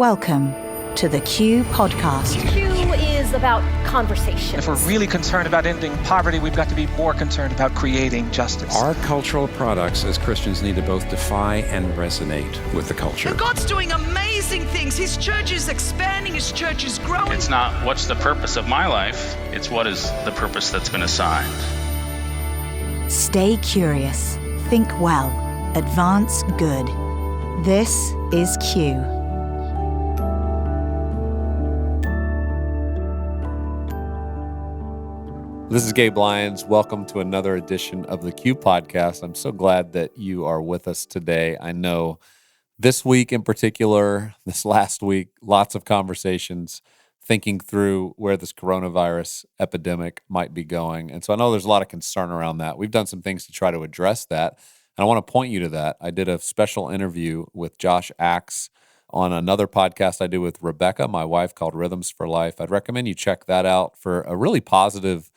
Welcome to the Q Podcast. Q is about conversation. If we're really concerned about ending poverty, we've got to be more concerned about creating justice. Our cultural products as Christians need to both defy and resonate with the culture. But God's doing amazing things. His church is expanding. His church is growing. It's not what's the purpose of my life, it's what is the purpose that's been assigned. Stay curious, think well, advance good. This is Q. This is Gabe Lyons. Welcome to another edition of the Q Podcast. I'm so glad that you are with us today. I know this week in particular, this last week, lots of conversations thinking through where this coronavirus epidemic might be going. And so I know there's a lot of concern around that. We've done some things to try to address that. And I want to point you to that. I did a special interview with Josh Axe on another podcast I did with Rebecca, my wife, called Rhythms for Life. I'd recommend you check that out for a really positive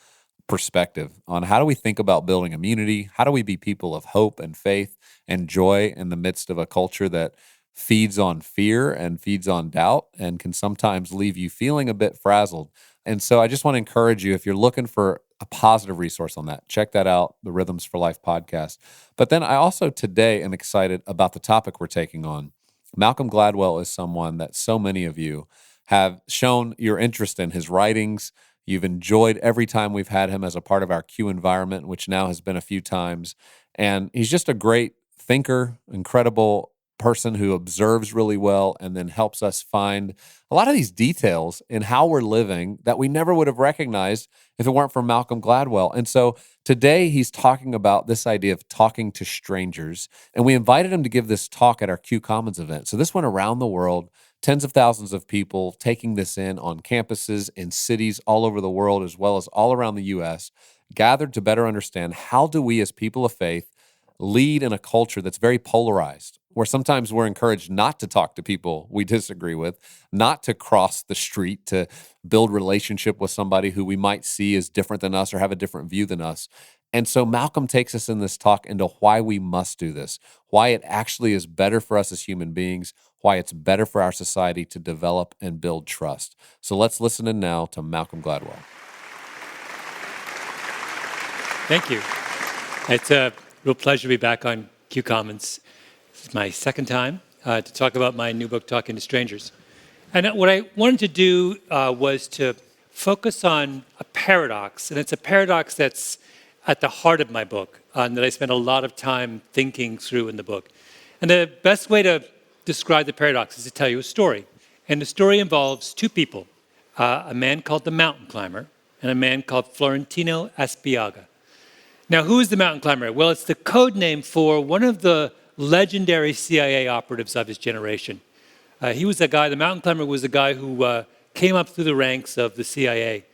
perspective on how do we think about building immunity? How do we be people of hope and faith and joy in the midst of a culture that feeds on fear and feeds on doubt and can sometimes leave you feeling a bit frazzled? And so I just want to encourage you, if you're looking for a positive resource on that, check that out, the Rhythms for Life podcast. But then I also today am excited about the topic we're taking on. Malcolm Gladwell is someone that so many of you have shown your interest in his writings. You've enjoyed every time we've had him as a part of our Q environment, which now has been a few times. And he's just a great thinker, incredible person who observes really well and then helps us find a lot of these details in how we're living that we never would have recognized if it weren't for Malcolm Gladwell. And so today he's talking about this idea of talking to strangers. And we invited him to give this talk at our Q Commons event. So this went around the world. Tens of thousands of people taking this in on campuses in cities all over the world, as well as all around the U.S., gathered to better understand how do we as people of faith lead in a culture that's very polarized, where sometimes we're encouraged not to talk to people we disagree with, not to cross the street to build relationship with somebody who we might see as different than us or have a different view than us. And so Malcolm takes us in this talk into why we must do this, why it actually is better for us as human beings, why it's better for our society to develop and build trust. So let's listen in now to Malcolm Gladwell. Thank you. It's a real pleasure to be back on Q Commons. This is my second time to talk about my new book, Talking to Strangers. And what I wanted to do was to focus on a paradox, and it's a paradox that's at the heart of my book, that I spent a lot of time thinking through in the book. And the best way to describe the paradox is to tell you a story. And the story involves two people, a man called the mountain climber and a man called Florentino Aspiaga. Now, who is the mountain climber? Well, it's the code name for one of the legendary CIA operatives of his generation. He was a guy, the mountain climber was a guy who came up through the ranks of the CIA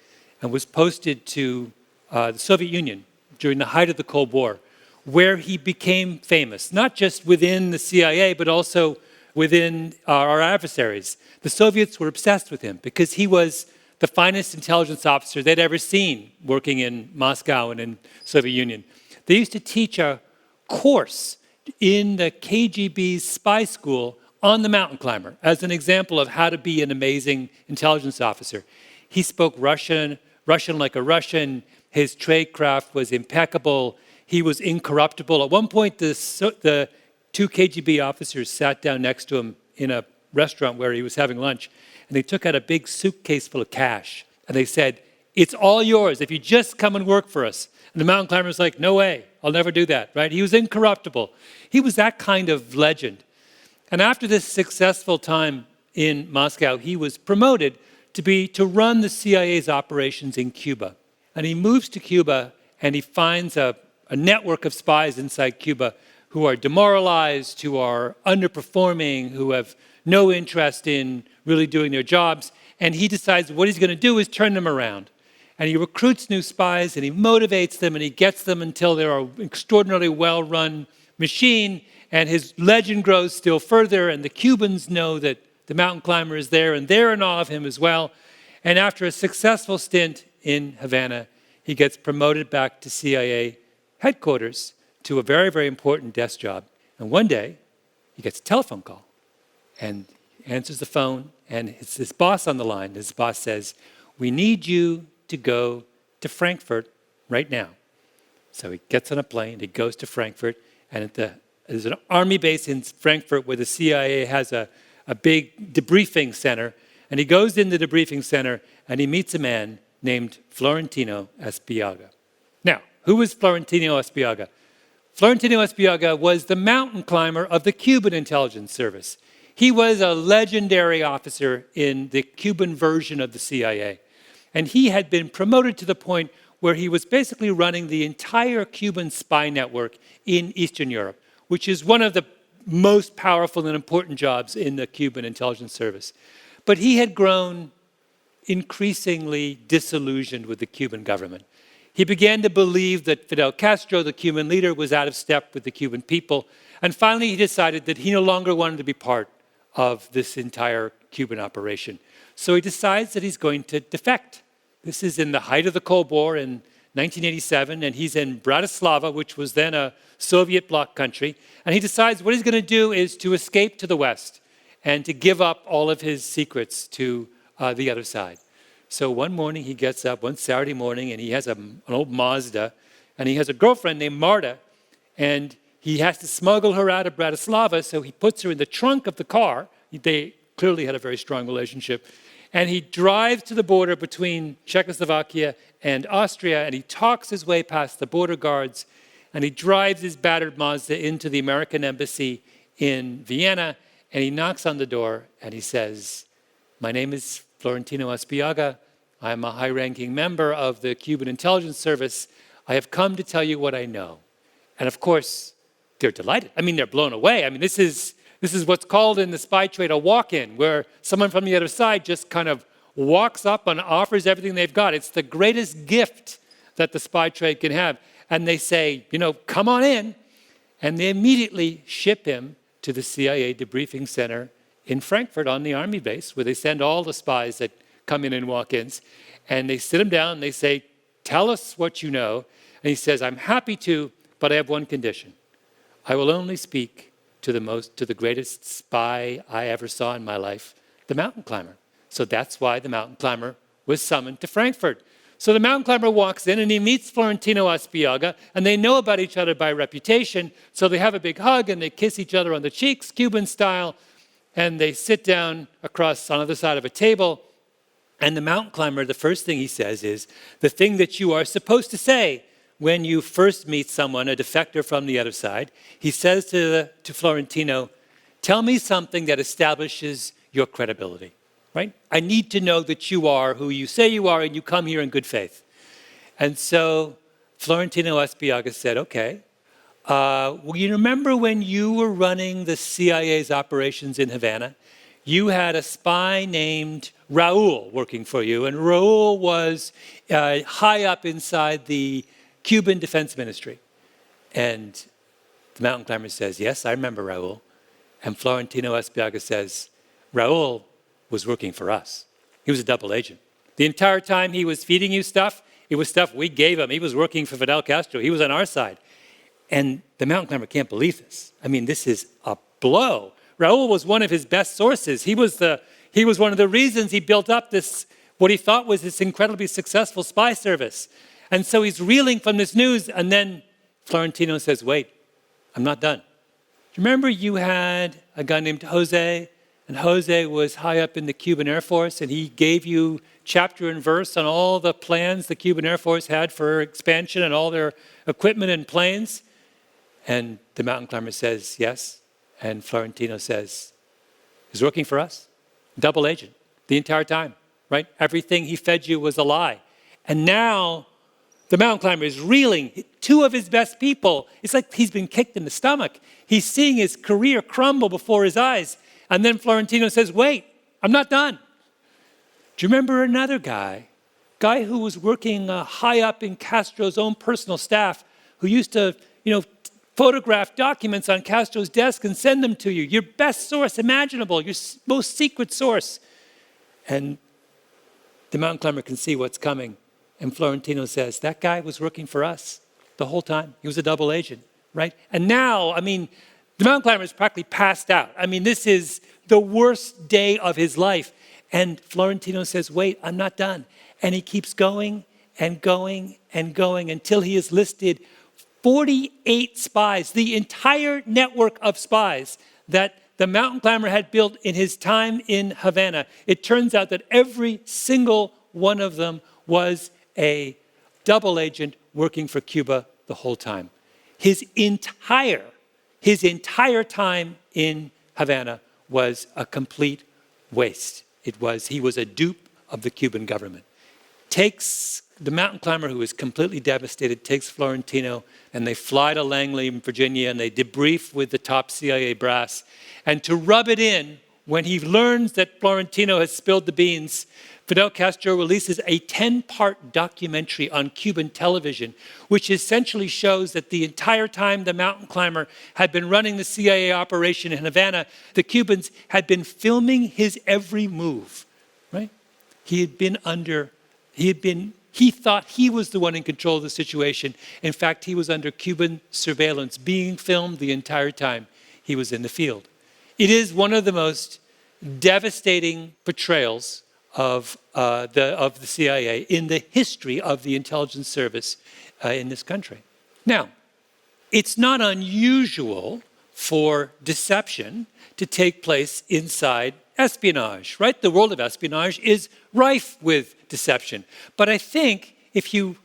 and was posted to the Soviet Union during the height of the Cold War, where he became famous, not just within the CIA, but also within our adversaries. The Soviets were obsessed with him because he was the finest intelligence officer they'd ever seen working in Moscow and in Soviet Union. They used to teach a course in the KGB's spy school on the mountain climber as an example of how to be an amazing intelligence officer. He spoke Russian like a Russian. His tradecraft was impeccable. He was incorruptible. At one point, the two KGB officers sat down next to him in a restaurant where he was having lunch, and they took out a big suitcase full of cash, and they said, "It's all yours if you just come and work for us." And the mountain climber was like, "No way, I'll never do that," right? He was incorruptible. He was that kind of legend. And after this successful time in Moscow, he was promoted to run the CIA's operations in Cuba. And he moves to Cuba, and he finds a network of spies inside Cuba who are demoralized, who are underperforming, who have no interest in really doing their jobs. And he decides what he's going to do is turn them around. And he recruits new spies, and he motivates them, and he gets them until they're an extraordinarily well-run machine. And his legend grows still further, and the Cubans know that the mountain climber is there, and they're in awe of him as well. And after a successful stint in Havana, he gets promoted back to CIA headquarters to a very, very important desk job. And one day, he gets a telephone call. And He answers the phone, and it's his boss on the line. His boss says, "We need you to go to Frankfurt right now." So he gets on a plane, he goes to Frankfurt, and there's an army base in Frankfurt where the CIA has a big debriefing center. And he goes in the debriefing center, and he meets a man named Florentino Espiaga. Now, who was Florentino Espiaga? Florentino Espiaga was the mountain climber of the Cuban intelligence service. He was a legendary officer in the Cuban version of the CIA. And he had been promoted to the point where he was basically running the entire Cuban spy network in Eastern Europe, which is one of the most powerful and important jobs in the Cuban intelligence service. But he had grown increasingly disillusioned with the Cuban government. He began to believe that Fidel Castro, the Cuban leader, was out of step with the Cuban people. And finally, he decided that he no longer wanted to be part of this entire Cuban operation. So he decides that he's going to defect. This is in the height of the Cold War in 1987, and he's in Bratislava, which was then a Soviet bloc country. And he decides what he's going to do is to escape to the West and to give up all of his secrets to the other side. So one morning he gets up, one Saturday morning, and he has an old Mazda, and he has a girlfriend named Marta, and he has to smuggle her out of Bratislava, so he puts her in the trunk of the car. They clearly had a very strong relationship. And he drives to the border between Czechoslovakia and Austria, and he talks his way past the border guards, and he drives his battered Mazda into the American embassy in Vienna, and he knocks on the door, and he says, "My name is Florentino Espiaga. I'm a high-ranking member of the Cuban intelligence service. I have come to tell you what I know." And of course, they're delighted. I mean, they're blown away. I mean, this is what's called in the spy trade a walk-in, where someone from the other side just kind of walks up and offers everything they've got. It's the greatest gift that the spy trade can have. And they say, "Come on in." And they immediately ship him to the CIA debriefing center in Frankfurt on the army base, where they send all the spies that come in walk-ins. And they sit him down and they say, "Tell us what you know." And he says, "I'm happy to, but I have one condition. I will only speak to the greatest spy I ever saw in my life, the mountain climber." So that's why the mountain climber was summoned to Frankfurt. So the mountain climber walks in and he meets Florentino Espiaga, and they know about each other by reputation. So they have a big hug and they kiss each other on the cheeks, Cuban style, and they sit down across on the other side of a table. And the mountain climber, the first thing he says is, the thing that you are supposed to say when you first meet someone, a defector from the other side. He says to Florentino, "Tell me something that establishes your credibility." Right? I need to know that you are who you say you are and you come here in good faith. And so Florentino Espiaga said, "Okay, well, you remember when you were running the CIA's operations in Havana? You had a spy named Raul working for you, and Raul was high up inside the Cuban Defense Ministry." And the mountain climber says, "Yes, I remember Raul." And Florentino Espiaga says, "Raul was working for us. He was a double agent. The entire time he was feeding you stuff, it was stuff we gave him. He was working for Fidel Castro. He was on our side." And the mountain climber can't believe this. I mean, this is a blow. Raul was one of his best sources. He was one of the reasons he built up this, what he thought was this incredibly successful spy service. And so he's reeling from this news. And then Florentino says, "Wait, I'm not done. Do you remember you had a guy named Jose? And Jose was high up in the Cuban Air Force, and he gave you chapter and verse on all the plans the Cuban Air Force had for expansion and all their equipment and planes?" And the mountain climber says, "Yes." And Florentino says, "He's working for us. Double agent the entire time, right? Everything he fed you was a lie." And now the mountain climber is reeling. Two of his best people, it's like he's been kicked in the stomach. He's seeing his career crumble before his eyes. And then Florentino says, "Wait, I'm not done. Do you remember another guy who was working high up in Castro's own personal staff, who used to, photograph documents on Castro's desk and send them to you, your best source imaginable, your most secret source?" And the mountain climber can see what's coming. And Florentino says, "That guy was working for us the whole time. He was a double agent, right?" And now, The mountain climber is practically passed out. I mean, this is the worst day of his life. And Florentino says, wait, I'm not done. And he keeps going and going and going until he has listed 48 spies, the entire network of spies that the mountain climber had built in his time in Havana. It turns out that every single one of them was a double agent working for Cuba the whole time. His entire time in Havana was a complete waste. He was a dupe of the Cuban government. Takes the mountain climber, who is completely devastated, takes Florentino, and they fly to Langley, Virginia, and they debrief with the top CIA brass. And to rub it in, when he learns that Florentino has spilled the beans, Fidel Castro releases a 10-part documentary on Cuban television, which essentially shows that the entire time the mountain climber had been running the CIA operation in Havana, the Cubans had been filming his every move, right? He thought he was the one in control of the situation. In fact, he was under Cuban surveillance, being filmed the entire time he was in the field. It is one of the most devastating portrayals of the CIA in the history of the intelligence service in this country. Now, it's not unusual for deception to take place inside espionage, right? The world of espionage is rife with deception. But I think if you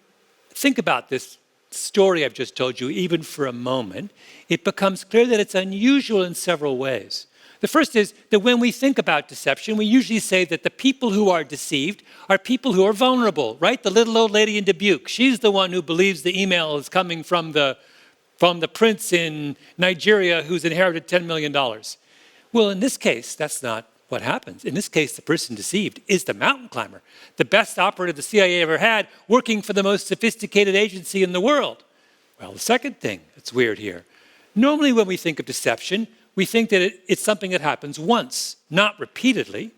think about this story I've just told you, even for a moment, it becomes clear that it's unusual in several ways. The first is that when we think about deception, we usually say that the people who are deceived are people who are vulnerable, right? The little old lady in Dubuque, she's the one who believes the email is coming from the prince in Nigeria who's inherited $10 million. Well, in this case, that's not what happens. In this case, the person deceived is the mountain climber, the best operative the CIA ever had, working for the most sophisticated agency in the world. Well, the second thing that's weird here, normally when we think of deception, we think that it's something that happens once, not repeatedly.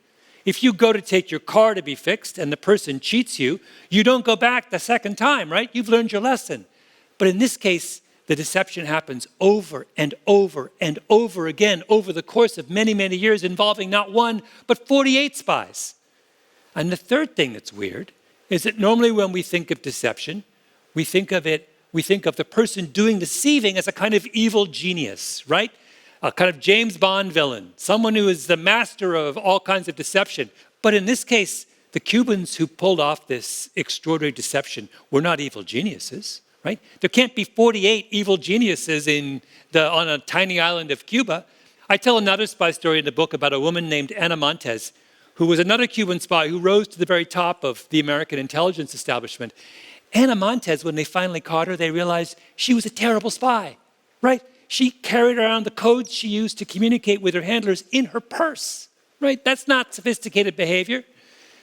If you go to take your car to be fixed and the person cheats you, you don't go back the second time, right? You've learned your lesson. But in this case, the deception happens over and over and over again over the course of many, many years, involving not one, but 48 spies. And the third thing that's weird is that normally when we think of deception, we think of the person doing deceiving as a kind of evil genius, right? A kind of James Bond villain, someone who is the master of all kinds of deception. But in this case, the Cubans who pulled off this extraordinary deception were not evil geniuses, right? There can't be 48 evil geniuses on a tiny island of Cuba. I tell another spy story in the book about a woman named Ana Montes, who was another Cuban spy who rose to the very top of the American intelligence establishment. Ana Montes, when they finally caught her, they realized she was a terrible spy, right? She carried around the codes she used to communicate with her handlers in her purse, right? That's not sophisticated behavior.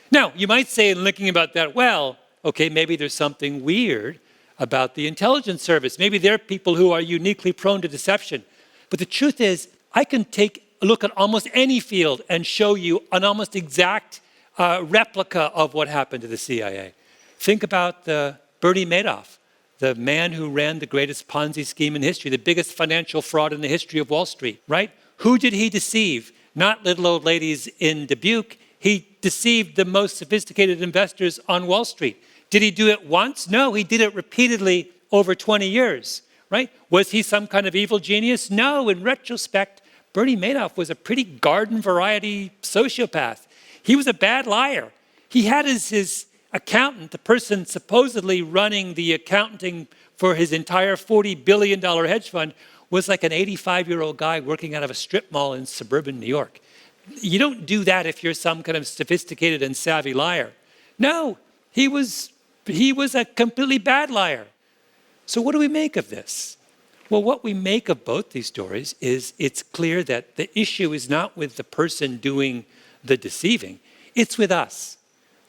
Now, you might say in thinking about that, well, okay, maybe there's something weird about the intelligence service. Maybe they're people who are uniquely prone to deception. But the truth is, I can take a look at almost any field and show you an almost exact replica of what happened to the CIA. Think about Bernie Madoff, the man who ran the greatest Ponzi scheme in history, the biggest financial fraud in the history of Wall Street, right? Who did he deceive? Not little old ladies in Dubuque. He deceived the most sophisticated investors on Wall Street. Did he do it once? No, he did it repeatedly over 20 years, right? Was he some kind of evil genius? No, in retrospect, Bernie Madoff was a pretty garden variety sociopath. He was a bad liar. He had his accountant, the person supposedly running the accounting for his entire $40 billion hedge fund, was like an 85-year-old guy working out of a strip mall in suburban New York. You don't do that if you're some kind of sophisticated and savvy liar. No, he was a completely bad liar. So what do we make of this? Well, what we make of both these stories is it's clear that the issue is not with the person doing the deceiving, it's with us.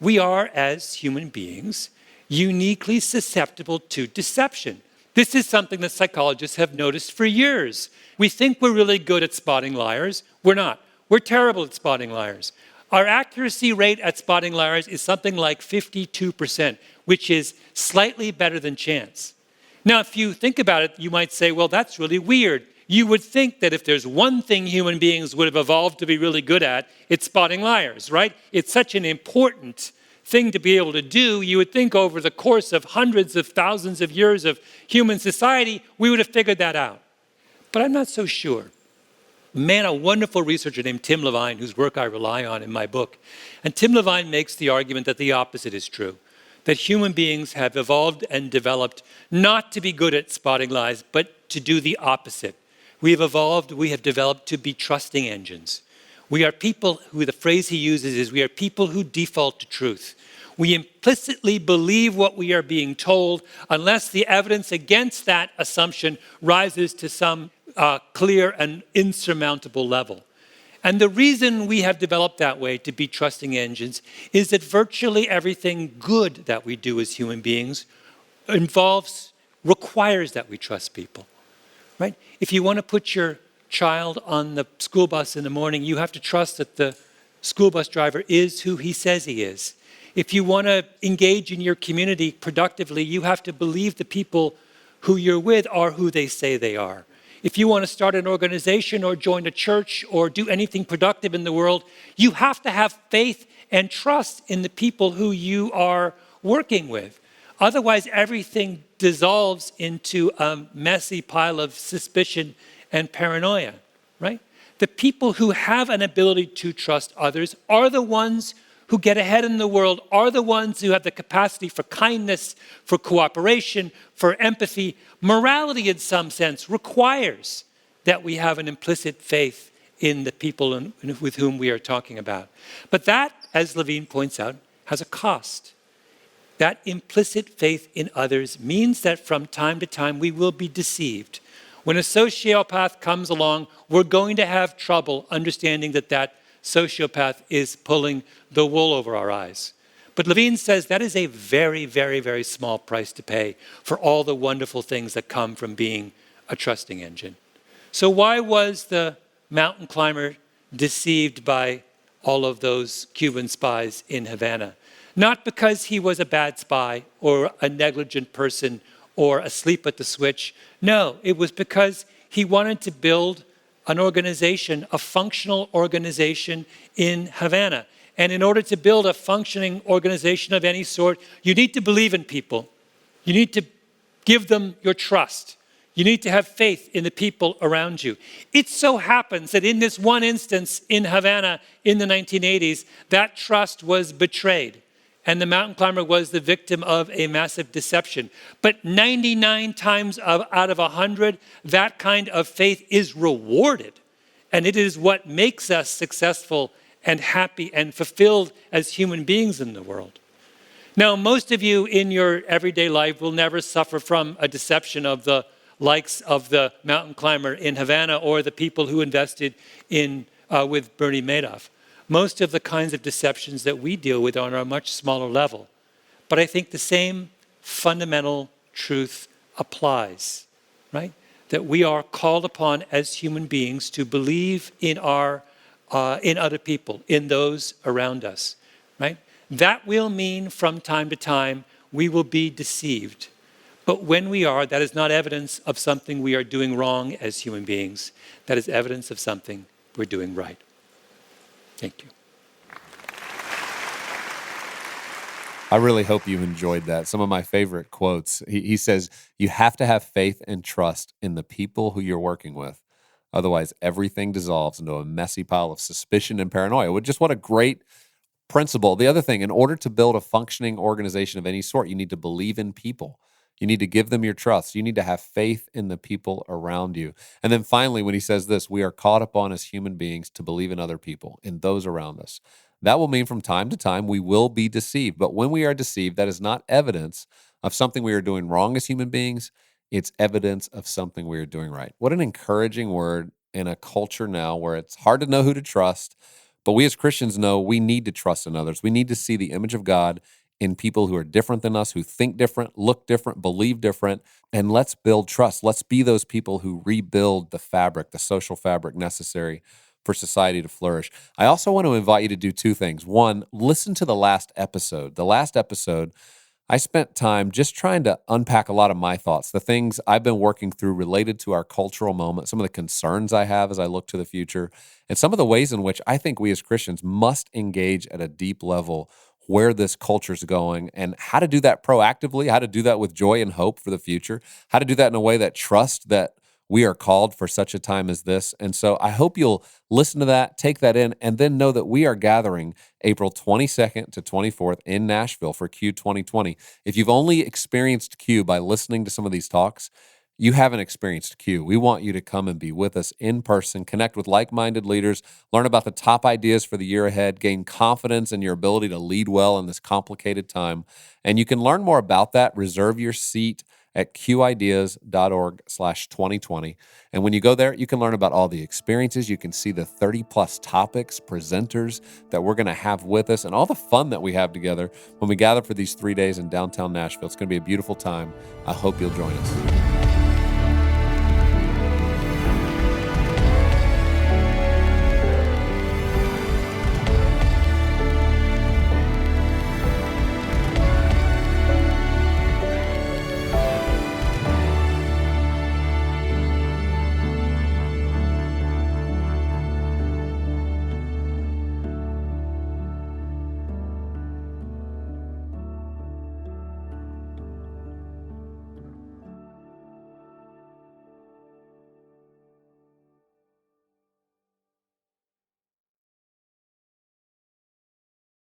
We are, as human beings, uniquely susceptible to deception. This is something that psychologists have noticed for years. We think we're really good at spotting liars. We're not. We're terrible at spotting liars. Our accuracy rate at spotting liars is something like 52%, which is slightly better than chance. Now, if you think about it, you might say, well, that's really weird. you would think that if there's one thing human beings would have evolved to be really good at, it's spotting liars, right? It's such an important thing to be able to do. You would think over the course of hundreds of thousands of years of human society, we would have figured that out. But I'm not so sure. Man, a wonderful researcher named Tim Levine, whose work I rely on in my book. And Tim Levine makes the argument that the opposite is true, that human beings have evolved and developed not to be good at spotting lies, but to do the opposite. We have developed to be trusting engines. We are people who, the phrase he uses is, we are people who default to truth. We implicitly believe what we are being told unless the evidence against that assumption rises to some clear and insurmountable level. And the reason we have developed that way to be trusting engines is that virtually everything good that we do as human beings requires that we trust people, right? If you want to put your child on the school bus in the morning, you have to trust that the school bus driver is who he says he is. If you want to engage in your community productively, you have to believe the people who you're with are who they say they are. If you want to start an organization or join a church or do anything productive in the world, you have to have faith and trust in the people who you are working with. Otherwise, everything dissolves into a messy pile of suspicion and paranoia, right? The people who have an ability to trust others are the ones who get ahead in the world, are the ones who have the capacity for kindness, for cooperation, for empathy. Morality, in some sense, requires that we have an implicit faith in the people with whom we are talking about. But that, as Levine points out, has a cost. That implicit faith in others means that from time to time we will be deceived. When a sociopath comes along, we're going to have trouble understanding that that sociopath is pulling the wool over our eyes. But Levine says that is a very, very, very small price to pay for all the wonderful things that come from being a trusting engine. So why was the mountain climber deceived by all of those Cuban spies in Havana? Not because he was a bad spy or a negligent person or asleep at the switch. No, it was because he wanted to build an organization, a functional organization in Havana. And in order to build a functioning organization of any sort, you need to believe in people. You need to give them your trust. You need to have faith in the people around you. It so happens that in this one instance in Havana in the 1980s, that trust was betrayed. And the mountain climber was the victim of a massive deception. But 99 times out of 100, that kind of faith is rewarded. And it is what makes us successful and happy and fulfilled as human beings in the world. Now, most of you in your everyday life will never suffer from a deception of the likes of the mountain climber in Havana or the people who invested in with Bernie Madoff. Most of the kinds of deceptions that we deal with are on a much smaller level. But I think the same fundamental truth applies, right? That we are called upon as human beings to believe in in other people, in those around us, right? That will mean from time to time we will be deceived. But when we are, that is not evidence of something we are doing wrong as human beings. That is evidence of something we're doing right. Thank you. I really hope you enjoyed that. Some of my favorite quotes. He says, you have to have faith and trust in the people who you're working with. Otherwise, everything dissolves into a messy pile of suspicion and paranoia. Just what a great principle. The other thing, in order to build a functioning organization of any sort, you need to believe in people. You need to give them your trust. You need to have faith in the people around you. And then finally, when he says this, we are called upon as human beings to believe in other people, in those around us. That will mean from time to time we will be deceived. But when we are deceived, that is not evidence of something we are doing wrong as human beings. It's evidence of something we are doing right. What an encouraging word in a culture now where it's hard to know who to trust. But we as Christians know we need to trust in others. We need to see the image of God in people who are different than us, who think different, look different, believe different, and let's build trust. Let's be those people who rebuild the fabric, the social fabric necessary for society to flourish. I also want to invite you to do two things. One, listen to the last episode. The last episode I spent time just trying to unpack a lot of my thoughts, the things I've been working through related to our cultural moment, some of the concerns I have as I look to the future, and some of the ways in which I think we as Christians must engage at a deep level where this culture's going and how to do that proactively, how to do that with joy and hope for the future, how to do that in a way that trusts that we are called for such a time as this. And so I hope you'll listen to that, take that in, and then know that we are gathering April 22nd to 24th in Nashville for Q 2020. If you've only experienced Q by listening to some of these talks, you haven't experienced Q. We want you to come and be with us in person, connect with like-minded leaders, learn about the top ideas for the year ahead, gain confidence in your ability to lead well in this complicated time. And you can learn more about that, reserve your seat at qideas.org/2020. And when you go there, you can learn about all the experiences. You can see the 30-plus topics, presenters that we're going to have with us, and all the fun that we have together when we gather for these 3 days in downtown Nashville. It's going to be a beautiful time. I hope you'll join us.